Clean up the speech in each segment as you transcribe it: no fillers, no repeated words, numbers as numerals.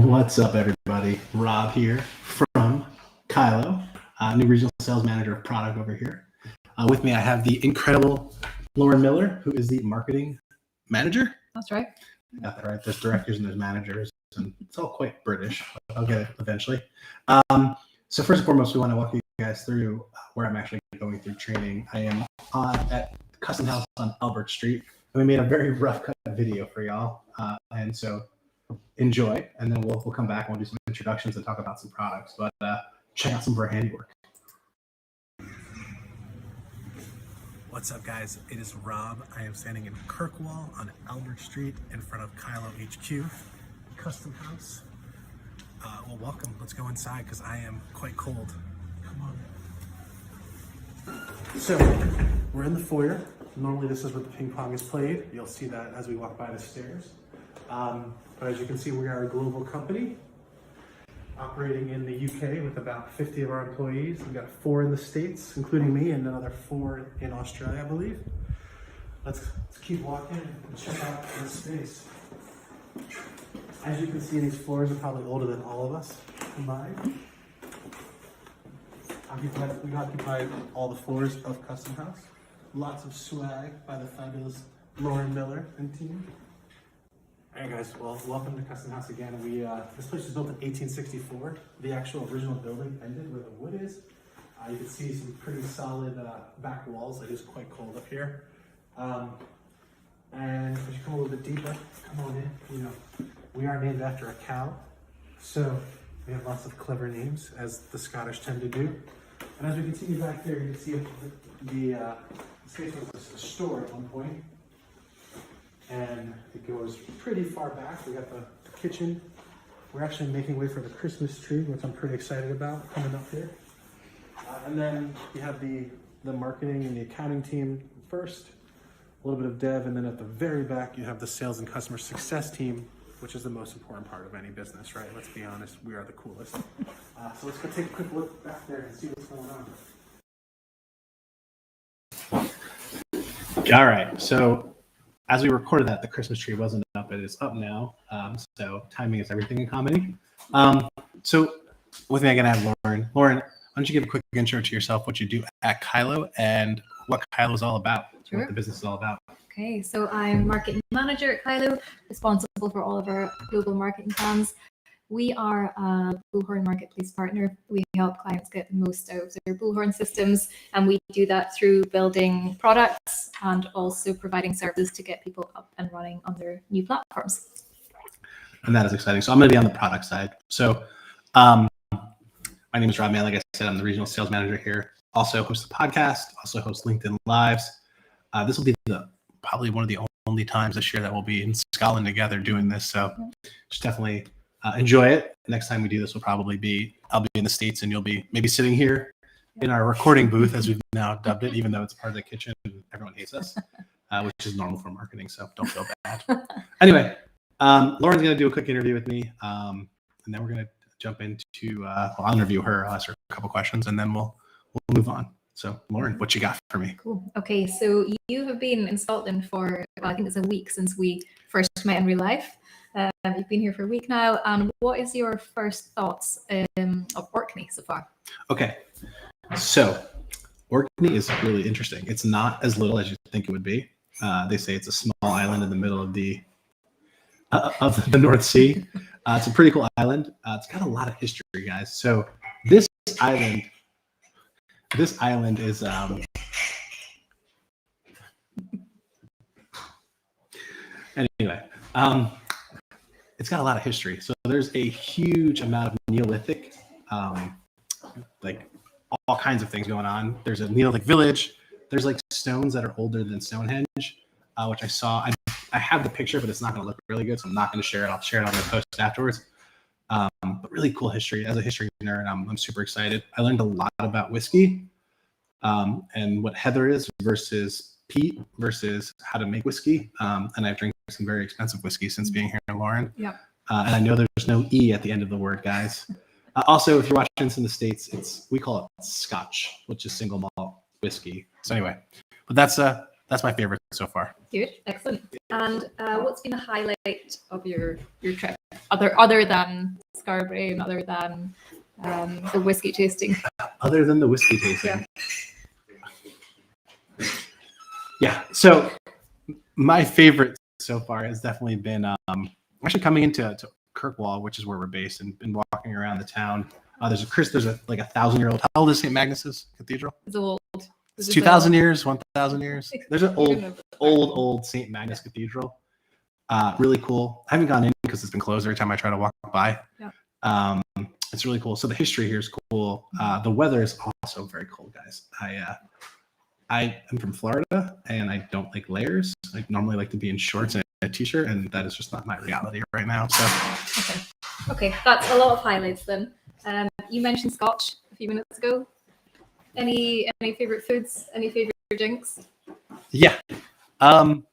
What's up, everybody? Rob here from Kyloe, new regional sales manager of product over here. With me, I have the incredible Lauren Miller, who is the marketing manager. That's right. I got that right. There's directors and there's managers, and it's all quite British. But I'll get it eventually. So first and foremost, we want to walk you guys through where I'm actually going through training. I am at Custom House on Albert Street, and we made a very rough cut video for y'all, and so enjoy, and then we'll come back and we'll do some introductions and talk about some products. But check out some of our handiwork. What's up, guys? It is Rob. I am standing in Kirkwall on Albert Street in front of Kyloe HQ, Custom House. Well, welcome. Let's go inside because I am quite cold. Come on. So we're in the foyer. Normally this is where the ping pong is played. You'll see that as we walk by the stairs. But as you can see, we are a global company operating in the UK with about 50 of our employees. We've got 4 in the States, including me, and another 4 in Australia, I believe. Let's keep walking and check out this space. As you can see, these floors are probably older than all of us combined. We occupied all the floors of Custom House. Lots of swag by the fabulous Lauren Miller and team. All right, guys, well, welcome to Custom House again. This place was built in 1864. The actual original building ended where the wood is. You can see some pretty solid back walls. It is quite cold up here. And as you come a little bit deeper, come on in. You know, we are named after a cow, so we have lots of clever names, as the Scottish tend to do. And as we continue back there, you can see the space was a store at one point. And it goes pretty far back. We got the kitchen. We're actually making way for the Christmas tree, which I'm pretty excited about coming up here. And then you have the marketing and the accounting team first, a little bit of dev, and then at the very back you have the sales and customer success team, which is the most important part of any business, right? Let's be honest, we are the coolest. So let's go take a quick look back there and see what's going on. All right, so as we recorded that, the Christmas tree wasn't up. It is up now. So timing is everything in comedy. So with me, I'm going to have Lauren. Lauren, why don't you give a quick intro to yourself, what you do at Kyloe, and what Kyloe is all about, Sure. What the business is all about. Okay, so I'm marketing manager at Kyloe, responsible for all of our global marketing plans. We are a Bullhorn marketplace partner. We help clients get the most out of their Bullhorn systems, and we do that through building products and also providing services to get people up and running on their new platforms. And that is exciting. So I'm going to be on the product side. So my name is Rob Mann. Like I said, I'm the regional sales manager here. Also host the podcast, also host LinkedIn Lives. This will be probably one of the only times this year that we'll be in Scotland together doing this. So just definitely enjoy it. Next time we do this will probably be, I'll be in the States and you'll be maybe sitting here in our recording booth, as we've now dubbed it, even though it's part of the kitchen and everyone hates us, which is normal for marketing, so don't feel bad. Anyway, Lauren's going to do a quick interview with me, and then we're going to jump into, I'll interview her, I'll ask her a couple questions, and then we'll move on. So Lauren, what you got for me? Cool. Okay, so you have been in Scotland for, I think it's a week since we first met in real life. You've been here for a week now, and what is your first thoughts of Orkney so far? Okay, so Orkney is really interesting. It's not as little as you think it would be. They say it's a small island in the middle of the North Sea. It's a pretty cool island. It's got a lot of history, guys. So this island is anyway. It's got a lot of history. So there's a huge amount of Neolithic, like all kinds of things going on. There's a Neolithic village. There's like stones that are older than Stonehenge, which I saw. I have the picture, but it's not going to look really good, so I'm not going to share it. I'll share it on the post afterwards. But really cool history. As a history nerd, I'm super excited. I learned a lot about whiskey and what heather is versus peat versus how to make whiskey. And I've drank some very expensive whiskey since being here, Lauren. Yeah. And I know there's no E at the end of the word, guys. Also, if you're watching this in the States, we call it Scotch, which is single malt whiskey. So anyway, but that's my favorite so far. Good, excellent. And what's been a highlight of your trip? other than Scarborough and other than the whiskey tasting. Other than the whiskey tasting. Yeah. So my favorite so far has definitely been actually coming into Kirkwall, which is where we're based, and been walking around the town. There's a 1,000-year-old. How old is St. Magnus's Cathedral? It's old. It's 2,000 years, 1,000 years. There's an old St. Magnus Cathedral. Really cool. I haven't gone in because it's been closed every time I try to walk by. Yeah. It's really cool. So the history here is cool. The weather is also very cold, guys. I am from Florida and I don't like layers. I normally like to be in shorts and a t-shirt, and that is just not my reality right now. So okay, that's a lot of highlights then. You mentioned Scotch a few minutes ago. Any favorite foods? Any favorite drinks? Yeah. Highland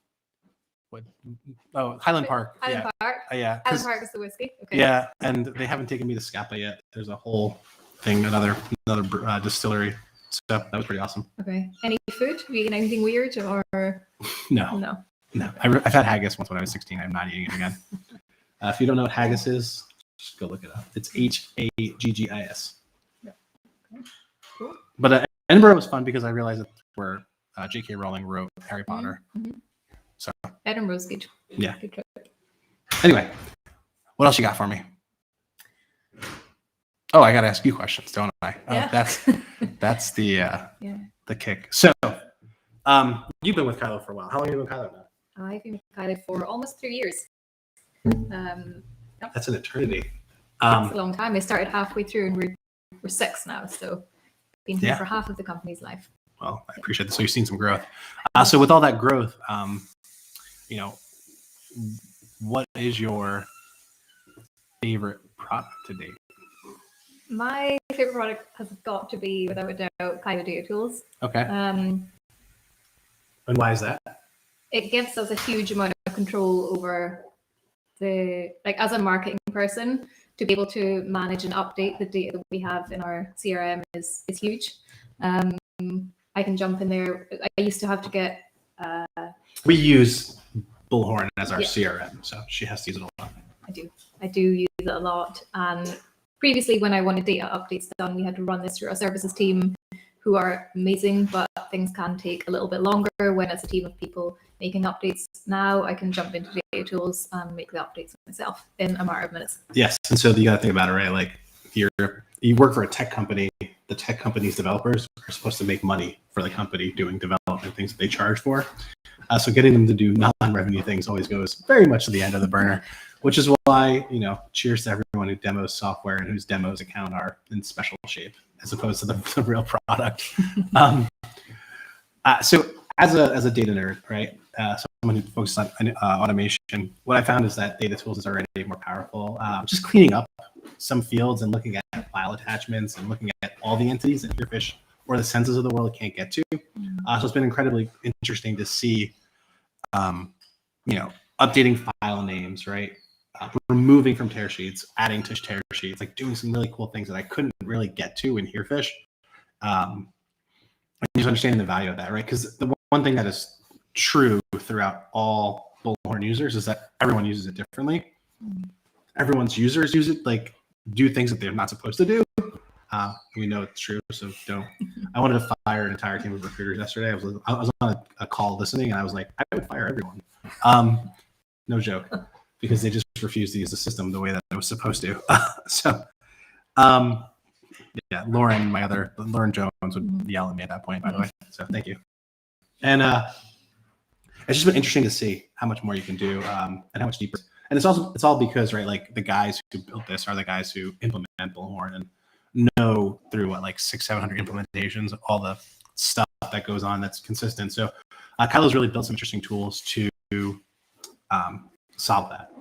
Park. Highland Park. Yeah. Highland Park is the whiskey. Okay. Yeah, and they haven't taken me to Scapa yet. There's a whole thing, another distillery. So that was pretty awesome. Okay. Any food? Have you eaten anything weird or? No. I've had haggis once when I was 16. I'm not eating it again. If you don't know what haggis is, just go look it up. It's Haggis. Yeah. Okay. Cool. But Edinburgh was fun because I realized that's where J.K. Rowling wrote Harry Potter. Mm-hmm. So Edinburgh's good. Yeah. Good trip. Anyway, what else you got for me? Oh, I got to ask you questions, don't I? Yeah. That's the kick. So, you've been with Kyloe for a while. How long have you been with Kyloe now? I've been with Kyloe for almost 3 years. That's an eternity. It's a long time. I started halfway through, and we're 6 now. So, been here for half of the company's life. Well, I appreciate this. So you've seen some growth. So with all that growth, what is your favorite product to date? My favorite product has got to be, without a doubt, Kyloe Data Tools. Okay. And why is that? It gives us a huge amount of control over as a marketing person, to be able to manage and update the data that we have in our CRM is huge. I can jump in there. I used to have to get. We use Bullhorn as our CRM, so she has to use it a lot. I do use it a lot. And previously, when I wanted data updates done, we had to run this through our services team, who are amazing, but things can take a little bit longer when it's a team of people making updates. Now I can jump into Data Tools and make the updates myself in a matter of minutes. Yes, and so you got to think about it, right? Like you work for a tech company. The tech company's developers are supposed to make money for the company doing development things that they charge for. So getting them to do non-revenue things always goes very much to the end of the burner, which is why, cheers to everyone who demos software and whose demos account are in special shape as opposed to the real product. So as a data nerd, right? Someone who focuses on automation, what I found is that Data Tools is already more powerful. Just cleaning up some fields and looking at file attachments and looking at all the entities that Earfish or the senses of the world can't get to. So it's been incredibly interesting to see, updating file names, right? Removing from tear sheets, adding to tear sheets, like doing some really cool things that I couldn't really get to in Earfish. And just understanding the value of that, right? Because the one thing that is true throughout all Bullhorn users is that everyone uses it differently. Everyone's users do things that they're not supposed to do. We know it's true, so don't. I wanted to fire an entire team of recruiters yesterday. I was on a call listening, and I was like, I would fire everyone. No joke, because they just refused to use the system the way that it was supposed to. Lauren Jones would yell at me at that point, by the way. So thank you. And it's just been interesting to see how much more you can do and how much deeper. And it's all because, right, like the guys who built this are the guys who implement Bullhorn and know through 600-700 implementations, all the stuff that goes on that's consistent. So Kyloe's really built some interesting tools to solve that,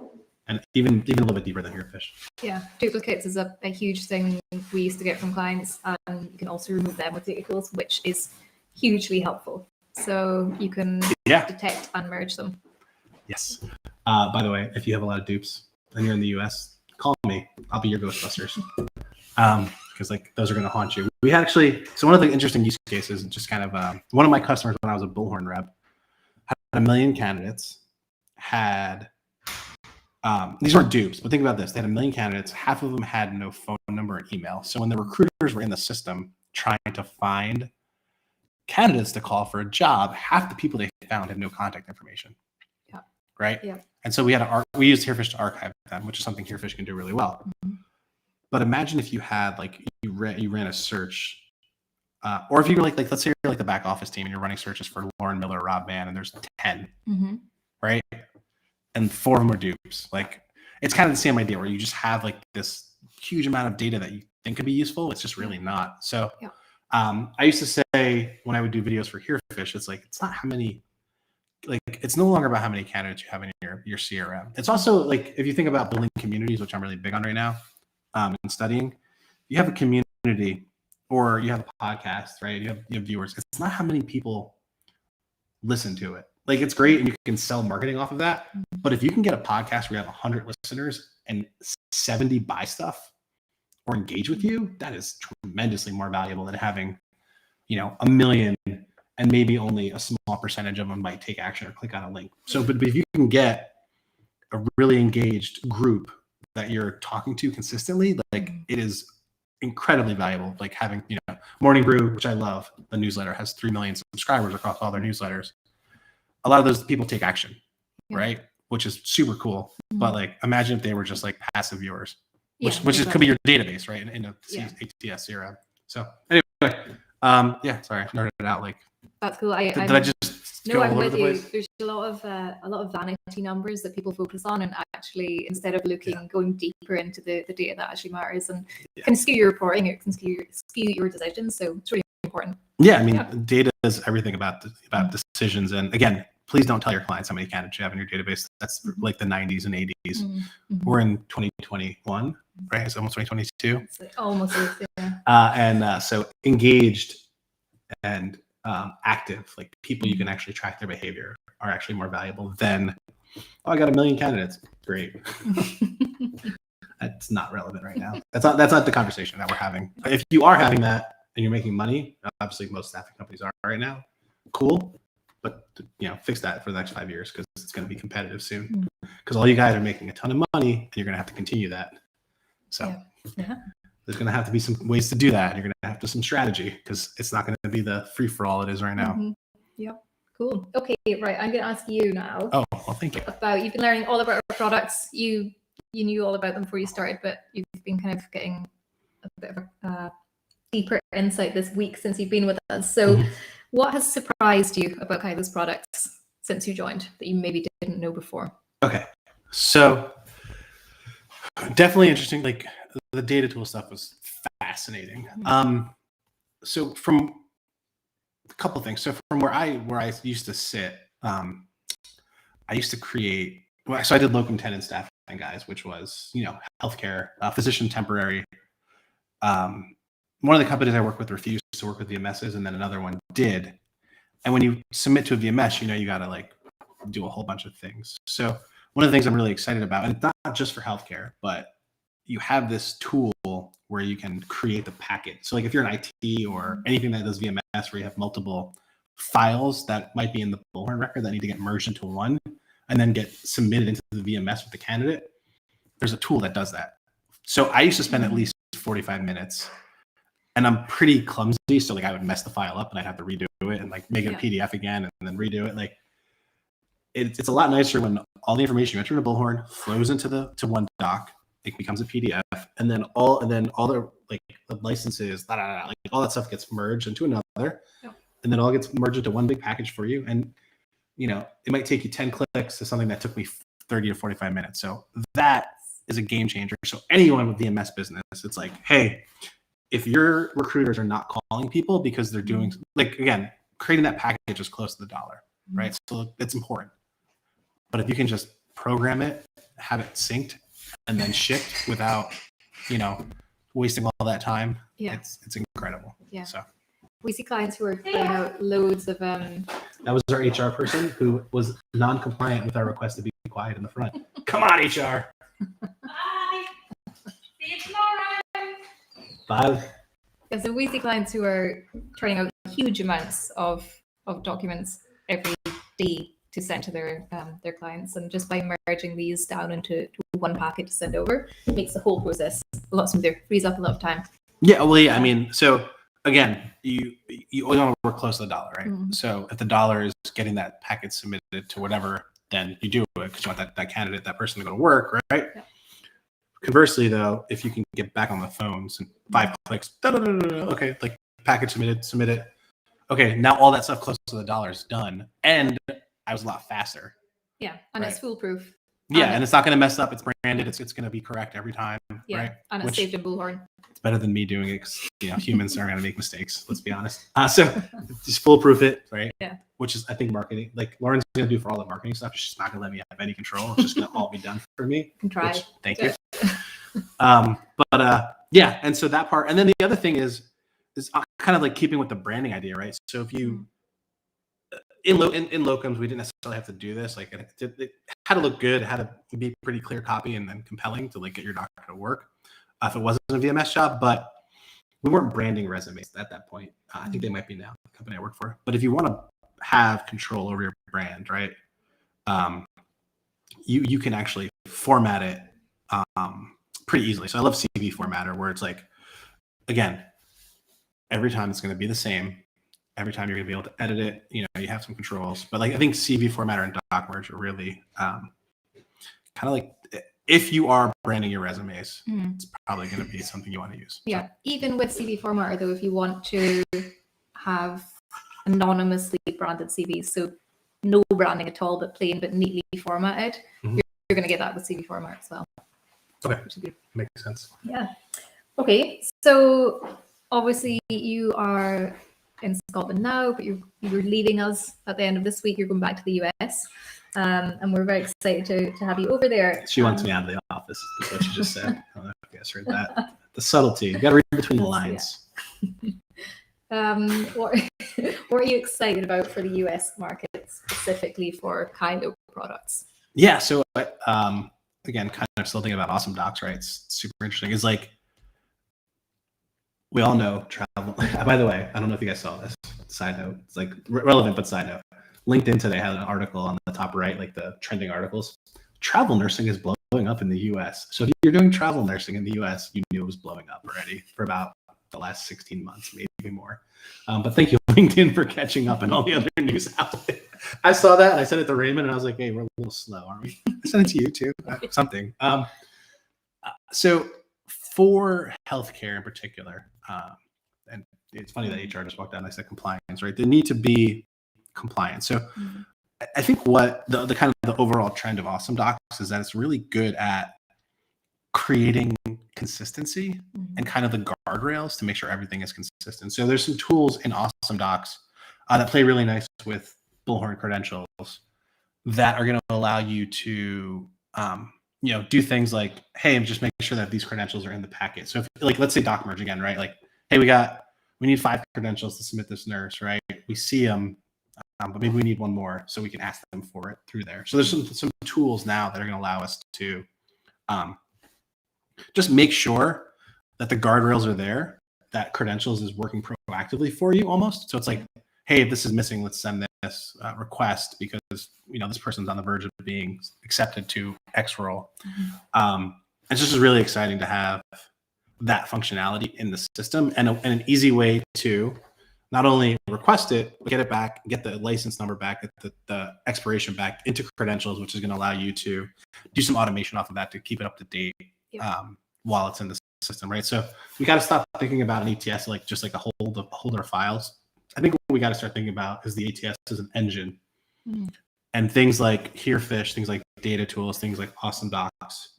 and even a little bit deeper than Earfish. Yeah, duplicates is a huge thing we used to get from clients, and you can also remove them with Data Tools, which is hugely helpful. So you can detect and merge them. Yes. By the way, if you have a lot of dupes and you're in the US, call me. I'll be your Ghostbusters. Because those are going to haunt you. We had so one of the interesting use cases, just kind of one of my customers when I was a Bullhorn rep had 1 million candidates, had these weren't dupes, but think about this. They had 1 million candidates. Half of them had no phone number and email. So when the recruiters were in the system trying to find candidates to call for a job, half the people they found had no contact information. Yeah. Right? Yeah. And so we used Herefish to archive them, which is something Herefish can do really well. Mm-hmm. But imagine if you had you ran a search, or if you were like let's say you're like the back office team and you're running searches for Lauren Miller, Rob Mann, and there's 10, mm-hmm. right? And 4 of them are dupes. It's kind of the same idea where you just have this huge amount of data that you think could be useful. It's just really not. So yeah. I used to say when I would do videos for Herefish, it's not how many, it's no longer about how many candidates you have in your CRM. It's also if you think about building communities, which I'm really big on right now, and studying, you have a community or you have a podcast, right? You have viewers. It's not how many people listen to it. It's great and you can sell marketing off of that. But if you can get a podcast where you have 100 listeners and 70 buy stuff or engage with you, that is tremendously more valuable than having, 1 million and maybe only a small percentage of them might take action or click on a link. So, but if you can get a really engaged group that you're talking to consistently, it is incredibly valuable. Having, Morning Brew, which I love, the newsletter has 3 million subscribers across all their newsletters. A lot of those people take action, right? Which is super cool. Mm-hmm. But imagine if they were just passive viewers, which could be your database, right? In a ATS CRM. So anyway, sorry, nerded out. That's cool. Did I just go all over the place? There's a lot of vanity numbers that people focus on, and actually instead of going deeper into the data that actually matters and can skew your reporting, it can skew your decisions. So it's really important. Yeah, I mean, data is everything about decisions. And again, please don't tell your clients how many candidates you have in your database. That's the 90s and 80s. Mm-hmm. We're in 2021, right? It's almost 2022. Almost, so engaged and active, people you can actually track their behavior are actually more valuable than, I got 1 million candidates. Great. That's not relevant right now. That's not the conversation that we're having. If you are having that and you're making money, obviously most staffing companies are right now, cool. But fix that for the next 5 years because it's going to be competitive soon. Because all you guys are making a ton of money, and you're going to have to continue that. So there's going to have to be some ways to do that. And you're going to have to some strategy because it's not going to be the free for all it is right now. Mm-hmm. Yep. Cool. Okay. Right. I'm going to ask you now. Oh, well, thank you. You've been learning all about our products. You knew all about them before you started, but you've been kind of getting a bit of a deeper insight this week since you've been with us. So. Mm-hmm. What has surprised you about Kyloe's products since you joined that you maybe didn't know before? Okay, so definitely interesting. The data tool stuff was fascinating. So from a couple of things. So from where I used to sit, I used to create. So I did locum tenens staffing, guys, which was healthcare, physician temporary. One of the companies I work with refused to work with VMSs, and then another one did. And when you submit to a VMS, you got to do a whole bunch of things. So one of the things I'm really excited about, and it's not just for healthcare, but you have this tool where you can create the packet. So if you're an IT or anything that does VMS, where you have multiple files that might be in the Bullhorn record that need to get merged into one and then get submitted into the VMS with the candidate, there's a tool that does that. So I used to spend at least 45 minutes. And I'm pretty clumsy, so I would mess the file up and I'd have to redo it and make it a PDF again and then redo it. It's a lot nicer when all the information you enter into Bullhorn flows into one doc. It becomes a PDF, and then all the the licenses, all that stuff gets merged into another, and then all gets merged into one big package for you. And it might take you 10 clicks to something that took me 30 to 45 minutes. So that is a game changer. So anyone with VMS business, it's hey. If your recruiters are not calling people because they're doing, again, creating that package is close to the dollar, right? So it's important. But if you can just program it, have it synced, and then shipped without, wasting all that time, it's incredible. Yeah. So we see clients who are putting out loads of. That was our HR person who was non-compliant with our request to be quiet in the front. Come on, HR. Bye. See you tomorrow. 5. Yeah, so we see clients who are turning out huge amounts of documents every day to send to their clients. And just by merging these down into one packet to send over, it makes the whole process a lot smoother, frees up a lot of time. Yeah, well, yeah. I mean, so again, you always want to work close to the dollar, right? Mhm. So if the dollar is getting that packet submitted to whatever, then you do it because you want that candidate, that person to go to work, right? Yeah. Conversely, though, if you can get back on the phones and 5 clicks, okay, like package submit it. Okay, now all that stuff close to the dollar is done, and I was a lot faster. Yeah, and it's Right. foolproof. Yeah, And and it's not going to mess up. It's branded. It's going to be correct every time, Yeah, right? and it's Which- saved in Bullhorn. It's better than me doing it because humans are going to make mistakes. Let's be honest. So just foolproof it, right? Yeah. Which is, I think, marketing. Like Lauren's going to do for all the marketing stuff. She's not going to let me have any control. It's just going to all be done for me. Can try. Which, thank Yeah. you. Yeah, and so that part, and then the other thing is kind of like keeping with the branding idea, right? So if you in locums, we didn't necessarily have to do this. Like it had to look good, it had to be pretty clear copy and then compelling to like get your doctor to work. If it wasn't a VMS job, but we weren't branding resumes at that point. I think they might be now, the company I work for. But if you want to have control over your brand, right? You can actually format it pretty easily. So I love CV formatter where it's like, again, every time it's going to be the same. Every time you're going to be able to edit it, you have some controls. But like I think CV formatter and doc merge are really kind of like, if you are branding your resumes, it's probably going to be something you want to use. Yeah, even with CV formatter though, if you want to have anonymously branded CVs, so no branding at all, but plain but neatly formatted, Mhm. you're going to get that with CV format as well. Okay, Which is good. makes sense. Yeah. Okay, so obviously you are in Scotland now, but you're leaving us at the end of this week. You're going back to the US, and we're very excited to have you over there. She wants me out of the office, is what you just said. I don't know if you guys heard that. The subtlety. You got to read between the lines. What are you excited about for the US market, specifically for Kyloe products? Yeah. So again, kind of still thinking about awesome docs, right? It's super interesting. It's like, we all know travel. By the way, I don't know if you guys saw this. Side note, it's like relevant, but side note. LinkedIn today had an article on the top right, like the trending articles. Travel nursing is blowing up in the US. So if you're doing travel nursing in the US, you knew it was blowing up already for about the last 16 months, maybe more. But thank you, LinkedIn, for catching up and all the other news outlets. I saw that and I sent it to Raymond and I was like, hey, we're a little slow, aren't we? I sent it to you too, something. So for healthcare in particular, and it's funny that HR just walked out and I said compliance, right? They need to be compliant. So I think what the kind of the overall trend of Awesome Docs is that it's really good at creating consistency and kind of the guardrails to make sure everything is consistent. So there's some tools in Awesome Docs that play really nice with Bullhorn credentials that are going to allow you to do things like, hey, just make sure that these credentials are in the packet. So if, like, let's say doc merge again, right? Like, hey, we need 5 credentials to submit this nurse, right? We see them, but maybe we need one more so we can ask them for it through there. So there's some tools now that are going to allow us to just make sure that the guardrails are there, that credentials is working proactively for you almost. So it's like, hey, if this is missing, let's send this request because this person's on the verge of being accepted to X role. It's just really exciting to have that functionality in the system and an easy way to not only request it, but get it back, get the license number back, get the expiration back into credentials, which is going to allow you to do some automation off of that to keep it up to date while it's in the system, right? So we got to stop thinking about an ETS like just like a holder of files. I think what we got to start thinking about is the ATS as an engine. And things like Herefish, things like data tools, things like Awesome Docs,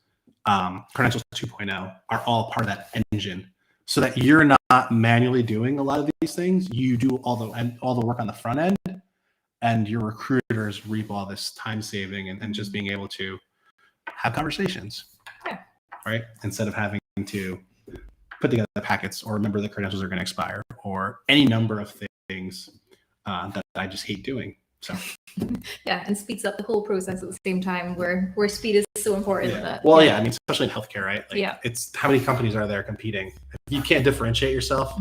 Credentials 2.0 are all part of that engine so that you're not manually doing a lot of these things. You do all the work on the front end and your recruiters reap all this time saving and just being able to have conversations, right? Instead of having to put together the packets or remember the credentials are going to expire or any number of things that I just hate doing. So yeah, and speeds up the whole process at the same time where speed is so important. I mean, especially in healthcare, right? Like, it's how many companies are there competing? If you can't differentiate yourself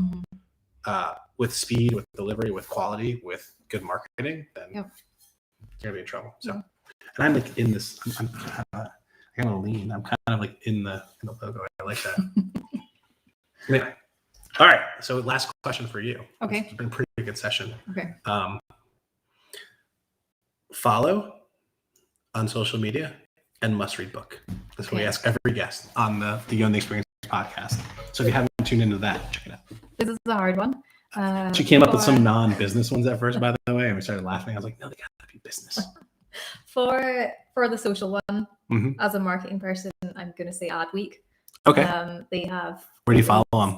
with speed, with delivery, with quality, with good marketing, then gonna be in trouble. So, Yeah. and I'm like in this. I'm kind of lean. I'm kind of like in the logo. I like that. Anyway, all right. So last question for you. Okay. It's been a pretty good session. Okay. Follow on social media and must read book. That's what we Okay. ask every guest on the You Own the Experience podcast. So if you haven't tuned into that, check it out. This is a hard one. She came up with some non-business ones at first, by the way, and we started laughing. I was like, no, they gotta be business. For the social one, Mhm. as a marketing person, I'm going to say Adweek. Okay. They have. Where do you follow them?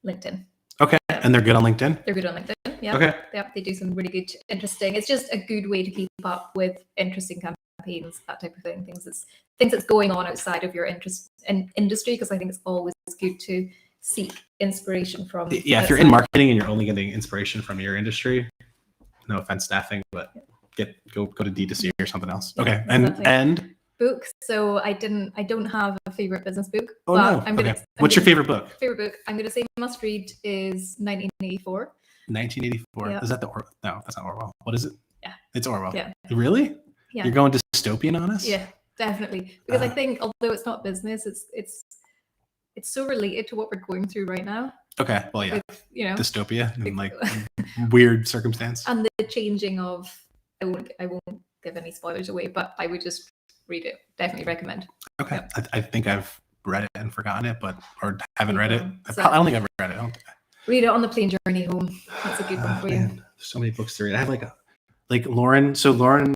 LinkedIn. Okay. And they're good on LinkedIn? They're good on LinkedIn. Yeah. Okay. Yep. They do some really good, interesting. It's just a good way to keep up with interesting campaigns, that type of thing. Things that's going on outside of your interest in industry, because I think it's always good to seek inspiration from. Yeah. If you're in marketing and you're only getting inspiration from your industry, no offense, staffing, but go to D2C or something else. Yeah, Okay. exactly. And books. So I don't have a favorite business book. oh no. What's your favorite book? Favorite book. I'm gonna say must read is 1984. 1984. Yeah. Is that no, that's not Orwell. What is it? Yeah. It's Orwell. Yeah. Really? Yeah. You're going dystopian on us? Yeah, definitely. Because I think although it's not business, it's so related to what we're going through right now. Okay. Well, yeah. With, you know, Dystopia and like weird circumstance. and the changing of. I won't give any spoilers away, but I would just read it. Definitely recommend. Okay. Yep. I think I've read it and forgotten it, or haven't read it. So- I don't think I've read it. Read it on the plane journey home. That's a good one for you. Man, there's so many books to read. I have like Lauren. So Lauren,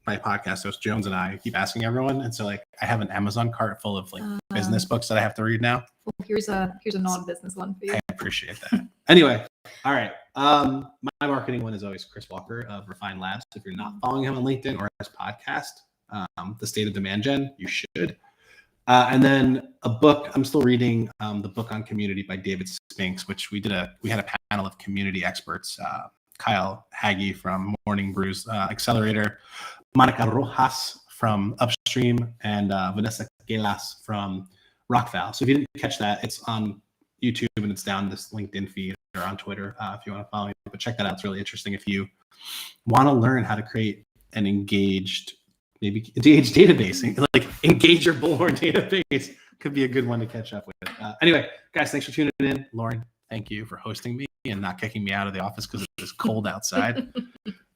my podcast host, Jones, and I keep asking everyone, and so like I have an Amazon cart full of like business books that I have to read now. Well, here's a non-business one for you. I appreciate that. Anyway, all right. My marketing one is always Chris Walker of Refine Labs. If you're not following him on LinkedIn or his podcast, The State of Demand Gen, you should. And then a book, I'm still reading the book on community by David Spinks, which we had a panel of community experts, Kyle Hagee from Morning Brews Accelerator, Monica Rojas from Upstream, and Vanessa Gelas from Rockval. So if you didn't catch that, it's on YouTube and it's down this LinkedIn feed or on Twitter if you want to follow me. But check that out. It's really interesting. If you want to learn how to create an engaged database, like engage your bullhorn database could be a good one to catch up with. Anyway, guys, thanks for tuning in. Lauren, thank you for hosting me and not kicking me out of the office because it was cold outside.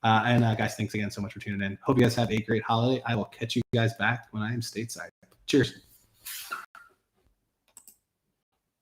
And guys, thanks again so much for tuning in. Hope you guys have a great holiday. I will catch you guys back when I am stateside. Cheers.